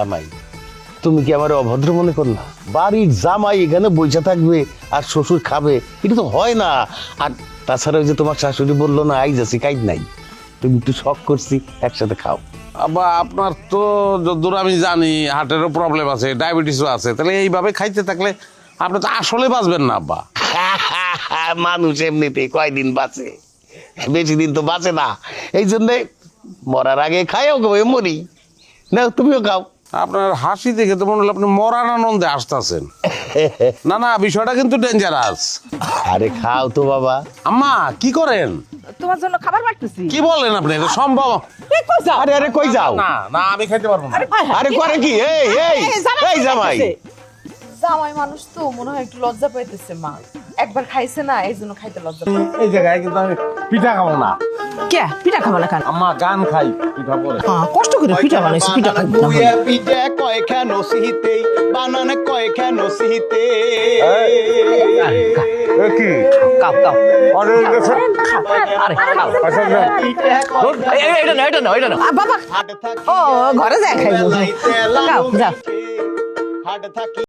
জামাই, তুমি কি আমার অভদ্র মনে করলা? বাড়ির জামাই এখানে বইসা থাকবে আর শ্বশুর খাবে, এটা তো হয় না। আর তাছাড়া ওই যে তোমার শাশুড়ি বললো না, আইজ আছি কাইজ নাই, তুমি একটু শখ করছি, একসাথে খাও। আব্বা আপনার তো যতদূর আমি জানি হার্টেরও প্রবলেম আছে, ডায়াবেটিসও আছে, তাহলে এইভাবে খাইতে থাকলে আপনি তো আসলে বাঁচবেন না আব্বা। মানুষ এমনিতে কয়দিন বাঁচে, বেশি দিন তো বাঁচে না। এই জন্যে মরার আগে খাইও কবে মরি না, তুমিও খাও। আপনার হাসি দেখে তো মনে হলো আপনি মরার আনন্দে আসতেছেন। না না, বিষয়টা কিন্তু ডেঞ্জারাস। আরে খাও তো বাবা। আম্মা কি করেন? তোমার জন্য খাবার বাড়তেছি। কি বলেন আপনি? এটা সম্ভব? আরে আরে কই যাও? না না, আমি খাইতে পারবো না। আরে করে কি? এই এই এই জামাই, জামাই মানুষ তো মনে হয় একটু লজ্জা পাইতেছে মা, একবার খাইছে না এই জন্য খাইতে লজ্জা পাই। এই জায়গায় কিন্তু আমি পিঠা খাবো না। কে পিঠা খাবো না কেন? আম্মা গান খাই, পিঠা পরে। কষ্ট করে পিঠা বানাইছি, পিঠা খাবো না। বুয়া পিঠা কয় কেন সিহিতে বানান কয় কেন সিহিতে কি খাও খাও। আরে আরে খাও। আচ্ছা না। এটা না বাবা। হাট থাকি ও ঘরে যায় খাইবো। বেলাইতে খাও যাও। হাট থাকি